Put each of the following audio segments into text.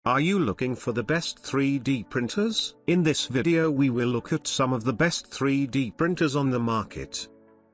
Are you looking for the best 3D printers? In this video we will look at some of the best 3D printers on the market.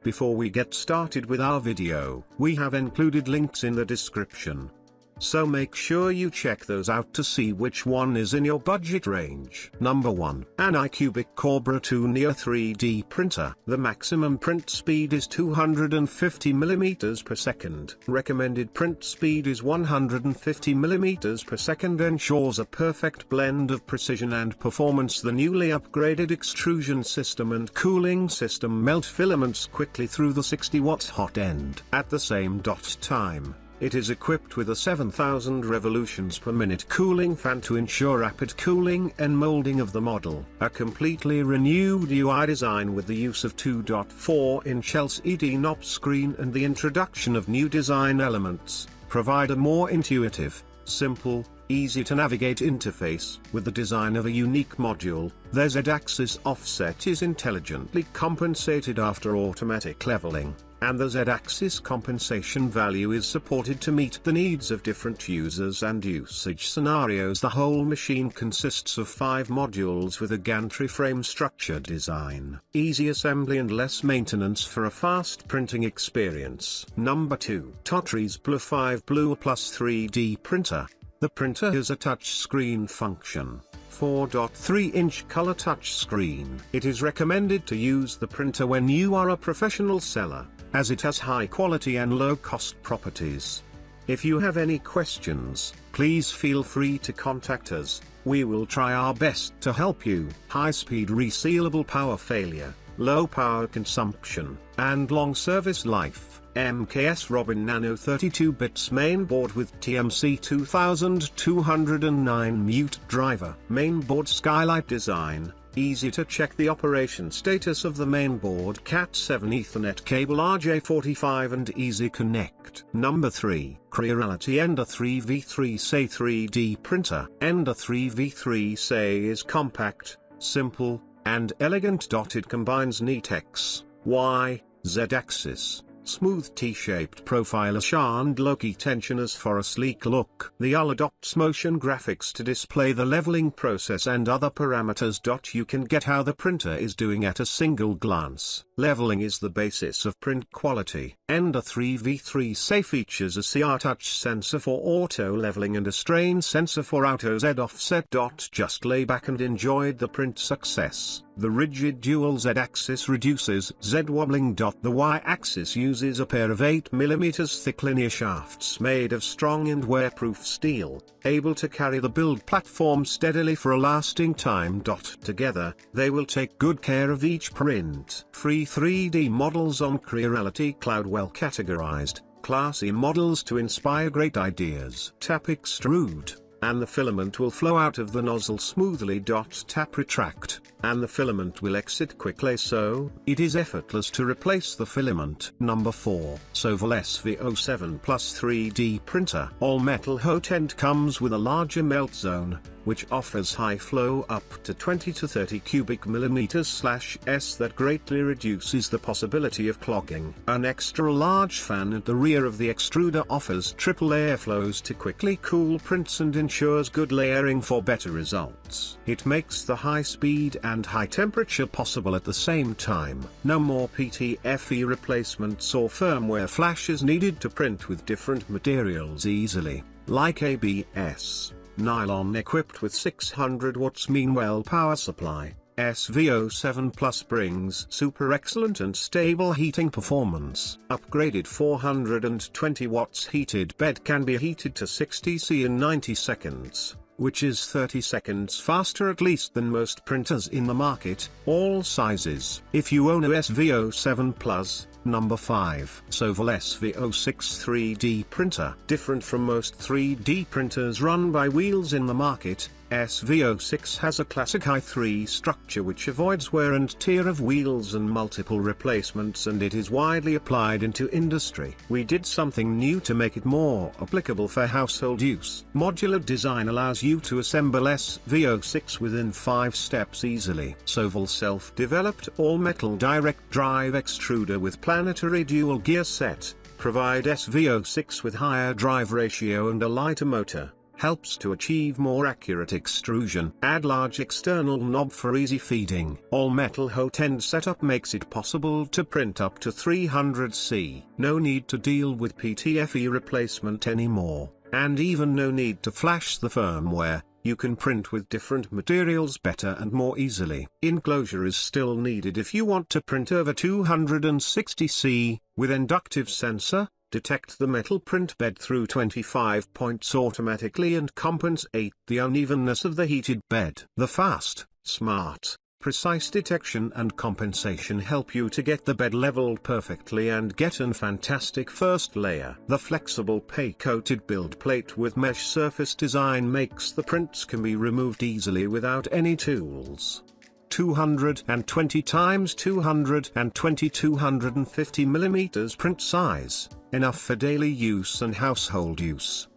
Before we get started with our video, we have included links in the description. So make sure you check those out to see which one is in your budget range. Number 1. ANYCUBIC Kobra 2 Near 3D Printer. The maximum print speed is 250 mm per second. Recommended print speed is 150 mm per second. Ensures a perfect blend of precision and performance. The newly upgraded extrusion system and cooling system melt filaments quickly through the 60-watt hot end. At the same time, it is equipped with a 7,000 revolutions per minute cooling fan to ensure rapid cooling and molding of the model. A completely renewed UI design with the use of 2.4-inch LCD knob screen and the introduction of new design elements, provide a more intuitive, simple, easy-to-navigate interface. With the design of a unique module, their Z-axis offset is intelligently compensated after automatic leveling, and the Z-axis compensation value is supported to meet the needs of different users and usage scenarios. The whole machine consists of 5 modules with a gantry frame structure design. Easy assembly and less maintenance for a fast printing experience. Number 2. Twotrees Blue 5 Blue Plus 3D Printer. The printer has a touch screen function. 4.3-inch color touch screen. It is recommended to use the printer when you are a professional seller, as it has high quality and low cost properties. If you have any questions, please feel free to contact us. We will try our best to help you. High speed resealable, power failure, low power consumption, and long service life. MKS Robin Nano 32 bits mainboard with TMC 2209 mute driver. Mainboard skylight design. Easy to check the operation status of the mainboard. Cat7 Ethernet cable RJ45 and easy connect. Number 3. Creality Ender 3v3 SAY 3D Printer. Ender 3v3 SAY is compact, simple, and elegant. It combines neat X, Y, Z axis, smooth T-shaped profile and low-key tensioners for a sleek look. The UL adopts motion graphics to display the leveling process and other parameters. You can get how the printer is doing at a single glance. Leveling is the basis of print quality. Ender 3v3 SAY features a CR touch sensor for auto leveling and a strain sensor for auto Z offset. Just lay back and enjoy the print success. The rigid dual Z-axis reduces Z wobbling. The Y-axis uses a pair of 8mm thick linear shafts made of strong and wear-proof steel, able to carry the build platform steadily for a lasting time. Together, they will take good care of each print. Free 3D models on Creality Cloud, well categorized, classy models to inspire great ideas. Tap extrude, and the filament will flow out of the nozzle smoothly. Tap retract, and the filament will exit quickly, so it is effortless to replace the filament. Number 4. Sovol SV7 Plus 3D Printer. All metal hot end comes with a larger melt zone, which offers high flow up to 20 to 30 cubic millimeters/s that greatly reduces the possibility of clogging. An extra large fan at the rear of the extruder offers triple airflows to quickly cool prints and ensures good layering for better results. It makes the high speed and high temperature possible at the same time. No more PTFE replacements or firmware flashes needed to print with different materials easily, like ABS. Nylon equipped with 600 watts mean well power supply. SV7 Plus brings super excellent and stable heating performance. Upgraded 420 watts heated bed can be heated to 60 C in 90 seconds, which is 30 seconds faster at least than most printers in the market. All sizes. If you own a SV7 Plus. Number 5. Sovol SV6 3D Printer. Different from most 3D printers run by wheels in the market, SV6 has a classic i3 structure which avoids wear and tear of wheels and multiple replacements, and it is widely applied into industry. We did something new to make it more applicable for household use. Modular design allows you to assemble SV6 within 5 steps easily. Sovol self-developed all-metal direct drive extruder with planetary dual gear set, provide SV6 with higher drive ratio and a lighter motor. helps to achieve more accurate extrusion. Add large external knob for easy feeding. All metal hot end setup makes it possible to print up to 300C. No need to deal with PTFE replacement anymore, and even no need to flash the firmware. You can print with different materials better and more easily. Enclosure is still needed if you want to print over 260C, with inductive sensor, detect the metal print bed through 25 points automatically and compensate the unevenness of the heated bed. The fast, smart, precise detection and compensation help you to get the bed leveled perfectly and get an fantastic first layer. The flexible pay-coated build plate with mesh surface design makes the prints can be removed easily without any tools. 220 x 220 250 mm print size, enough for daily use and household use.